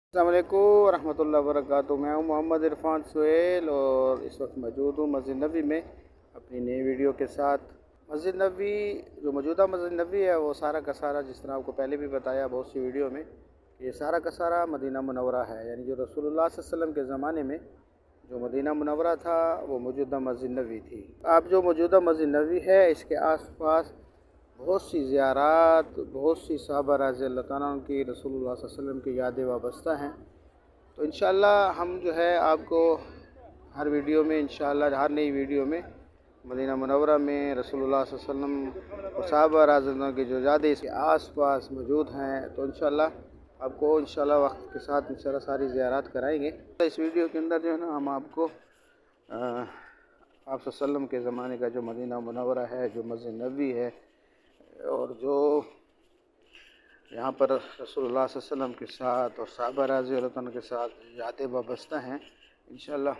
अस्सलाम वालेकुम रहमतुल्लाहि व बरकातुहू। मैं हूँ मोहम्मद इरफान सुहेल और इस वक्त मौजूद हूँ मस्जिद नबी में अपनी नई वीडियो के साथ। मस्जिद नबी जो मौजूदा मस्जिद नबी है वो सारा का सारा, जिस तरह आपको पहले भी बताया बहुत सी वीडियो में, ये सारा का सारा मदीना मुनव्वरा है। यानी जो रसूलुल्लाह सल्लल्लाहु अलैहि वसल्लम के ज़माने में जो मदीना मुनव्वरा था वो मौजूदा मस्जिद नबी थी। अब जो मौजूदा मस्जिद नबी है इसके आस पास बहुत सी ज़ियारात, बहुत सी सहाबा रज़ी अल्लाह तआला अन्हुम की रसूलुल्लाह सल्लल्लाहु अलैहि वसल्लम की यादें वाबस्ता हैं। तो इंशाअल्लाह हम जो है आपको हर वीडियो में, इंशाअल्लाह हर नई वीडियो में मदीना मुनव्वरा में रसूलुल्लाह सल्लल्लाहु अलैहि वसल्लम और सहाबा रज़ी अल्लाह की जो यादें इसके आस पास मौजूद हैं, तो इंशाअल्लाह आपको इंशाअल्लाह वक्त के साथ इंशाअल्लाह सारी ज़ियारत कराएँगे। इस वीडियो के अंदर जो है ना हम आपको आप सल्लल्लाहु अलैहि वसल्लम के ज़माने का जो मदीना मुनव्वरा है, जो मस्जिद नबी है और जो यहाँ पर रसूलुल्लाह सल्लल्लाहु अलैहि वसल्लम के साथ और सहाबा रज़ी अल्लाह तआला के साथ यादें वाबस्ता हैं, इंशाअल्लाह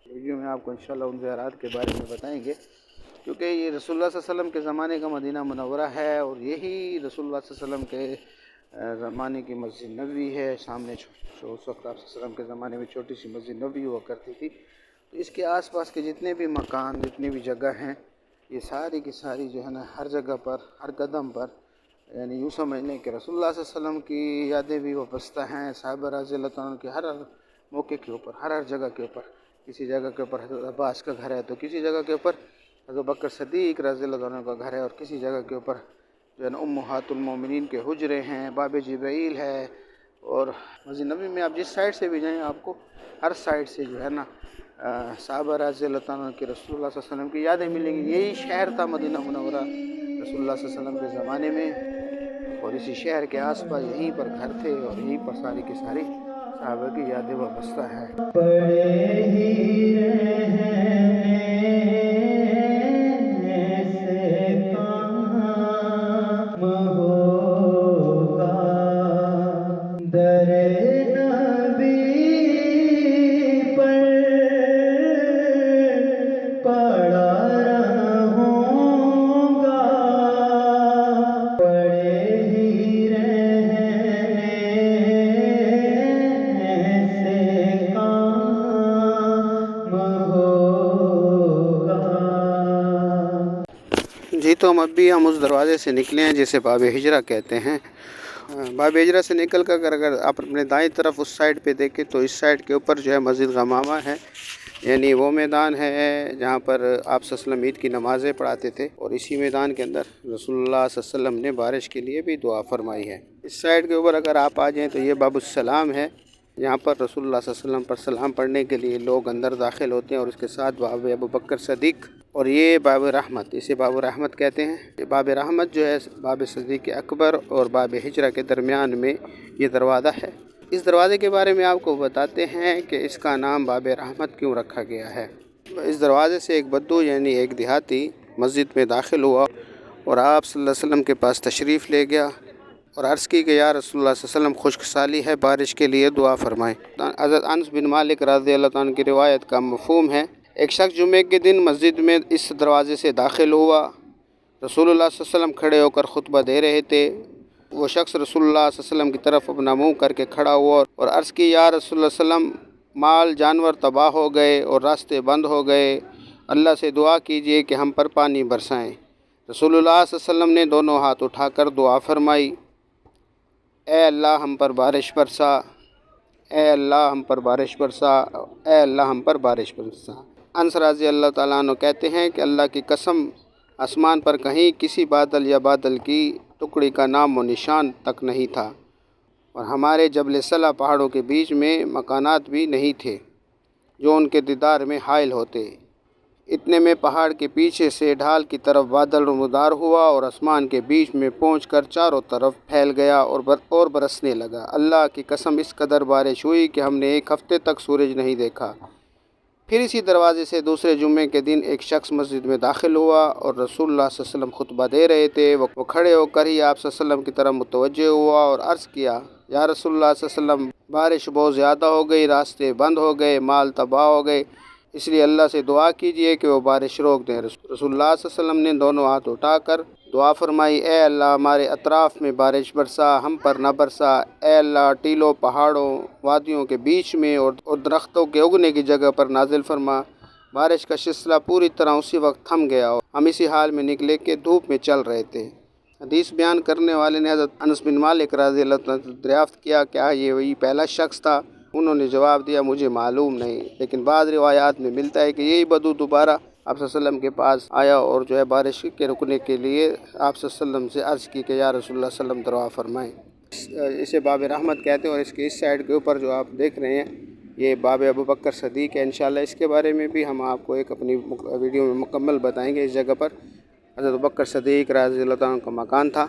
वीडियो में आपको इंशाअल्लाह उन ज़ियारत के बारे में बताएंगे। क्योंकि ये रसूलुल्लाह सल्लल्लाहु अलैहि वसल्लम के ज़माने का मदीना मुनव्वरा है और यही रसूलुल्लाह सल्लल्लाहु अलैहि वसल्लम के ज़माने की मस्जिद नबी है। सामने जो उस वक्त आप सल्लल्लाहु अलैहि वसल्लम के ज़माने में छोटी सी मस्जिद नबी हुआ करती थी, तो इसके आसपास के जितने भी मकान, जितनी भी जगह हैं, ये सारी की सारी जो है ना हर जगह पर, हर कदम पर, यानी यूँ समझ लें कि रसूलुल्लाह सल्लल्लाहु अलैहि वसल्लम की यादें भी वाबस्ता हैं। सहाबा रज़ी अल्लाह तआला के हर मौके के ऊपर, हर जगह के ऊपर, किसी जगह के ऊपर हज़रत अब्बास का घर है तो किसी जगह के ऊपर हज़रत बकर सिद्दीक़ रज़ी अल्लाह तआला का घर है और किसी जगह के ऊपर जो है ना उम्महातुल मोमिनीन के हुजरे हैं, बाब जिब्रील है। और मस्जिद नबी में आप जिस साइड से भी जाएँ आपको हर साइड से जो है ना सहाबा रज़ी अल्लाह तआला की रसूलुल्लाह सल्लल्लाहु अलैहि वसल्लम की यादें मिलेंगी। यही शहर था मदीना मुनव्वरा रसूलुल्लाह सल्लल्लाहु अलैहि वसल्लम के ज़माने में, और इसी शहर के आसपास यहीं पर घर थे और यहीं पर सारी की सारी सहाबा की यादें वाबस्ता है। जी, तो हम उस दरवाज़े से निकले हैं जिसे बाब हिजरा कहते हैं। बाब हिजरा से निकल कर अगर आप अपने दाएं तरफ उस साइड पे देखें तो इस साइड के ऊपर जो है मस्जिद गमामा है, यानी वो मैदान है जहाँ पर आप सल्लल्लाहु अलैहि वसल्लम ईद की नमाज़ें पढ़ाते थे, और इसी मैदान के अंदर रसूलुल्लाह सल्लल्लाहु अलैहि वसल्लम ने बारिश के लिए भी दुआ फरमाई है। इस साइड के ऊपर अगर आप आ जाएँ तो ये बाबुस्सलाम है, यहाँ पर रसूलुल्लाह सल्लल्लाहु अलैहि वसल्लम पर सलाम पढ़ने के लिए लोग अंदर दाखिल होते हैं, और उसके साथ बाब अबू बकर सिद्दीक़, और ये बाब रहमत, इसे बाब रहमत कहते हैं। बाब रहमत जो है बाब सिद्दीक़ अकबर और बाब हिजरा के दरमियान में ये दरवाज़ा है। इस दरवाज़े के बारे में आपको बताते हैं कि इसका नाम बाब रहमत क्यों रखा गया है। इस दरवाज़े से एक बद्दू यानी एक देहाती मस्जिद में दाखिल हुआ और आप सल्लल्लाहु अलैहि वसल्लम के पास तशरीफ़ ले गया और अर्ज़ की कि या रसूलुल्लाह सल्लल्लाहु अलैहि वसल्लम खुशकसाली है, बारिश के लिए दुआ फरमाएँ। हज़रत अनस बिन मालिक रज़ी अल्लाह तआला की रिवायत का मफ़हूम है, एक शख्स जुमे के दिन मस्जिद में इस दरवाज़े से दाखिल हुआ। रसूलुल्लाह सल्लल्लाहु अलैहि वसल्लम खड़े होकर खुतबा दे रहे थे। वो शख्स रसूलुल्लाह सल्लल्लाहु अलैहि वसल्लम की तरफ अपना मुँह करके खड़ा हुआ और अर्ज़ की, या रसूलुल्लाह सल्लल्लाहु अलैहि वसल्लम, माल जानवर तबाह हो गए और रास्ते बंद हो गए, अल्लाह से दुआ कीजिए कि हम पर पानी बरसाएँ। रसूलुल्लाह सल्लल्लाहु अलैहि वसल्लम ने दोनों हाथ उठाकर दुआ फरमाई, ए अल्लाह हम पर बारिश बरसा, ए अल्लाह हम पर बारिश बरसा, ए अल्लाह हम पर बारिश बरसा। अनस रज़ी अल्लाह तआला अन्हु कहते हैं कि अल्लाह की कसम, आसमान पर कहीं किसी बादल या बादल की टुकड़ी का नाम व निशान तक नहीं था, और हमारे जबल सला पहाड़ों के बीच में मकानात भी नहीं थे जो उनके दीदार में हाइल होते। इतने में पहाड़ के पीछे से ढाल की तरफ बादल नमूदार हुआ और आसमान के बीच में पहुंचकर चारों तरफ फैल गया और बरसने लगा। अल्लाह की कसम, इस कदर बारिश हुई कि हमने एक हफ्ते तक सूरज नहीं देखा। फिर इसी दरवाज़े से दूसरे जुम्मे के दिन एक शख्स मस्जिद में दाखिल हुआ और रसूलुल्लाह सल्लल्लाहु अलैहि वसल्लम खुतबा दे रहे थे। वो खड़े होकर ही आप सल्लल्लाहु अलैहि वसल्लम की तरफ मुतवज्जे हुआ और अर्ज़ किया, या रसूलुल्लाह सल्लल्लाहु अलैहि वसल्लम, बारिश बहुत ज़्यादा हो गई, रास्ते बंद हो गए, माल तबाह हो गए, इसलिए अल्लाह से दुआ कीजिए कि वो बारिश रोक दें। रसूलुल्लाह सल्लल्लाहु अलैहि वसल्लम ने दोनों हाथ उठाकर دعا فرمائی، اے اللہ ہمارے اطراف میں بارش برسا، ہم پر نہ برسا۔ اے اللہ ٹیلوں، پہاڑوں، وادیوں کے بیچ میں اور درختوں کے اگنے کی جگہ پر نازل فرما۔ بارش کا سلسلہ پوری طرح اسی وقت تھم گیا اور ہم اسی حال میں نکلے کہ دھوپ میں چل رہے تھے۔ حدیث بیان کرنے والے نے حضرت انس بن مالک رضی اللہ عنہ سے دریافت کیا، کیا یہ وہی پہلا شخص تھا؟ انہوں نے جواب دیا، مجھے معلوم نہیں، لیکن بعض روایات میں ملتا ہے کہ یہی بدو دوبارہ آپ صلی اللہ علیہ وسلم کے پاس آیا اور بارش کے رکنے کے لیے آپ صلی اللہ علیہ وسلم سے عرض کی کہ یا رسول اللہ صلی اللہ علیہ وسلم دعا فرمائیں۔ اسے باب رحمت کہتے ہیں، اور اس کے اس سائڈ کے اوپر جو آپ دیکھ رہے ہیں یہ باب ابو بکر صدیق ہے۔ انشاءاللہ اس کے بارے میں بھی ہم آپ کو ایک اپنی ویڈیو میں مکمل بتائیں گے۔ اس جگہ پر حضرت ابو بکر صدیق رضی اللہ عنہ کا مکان تھا۔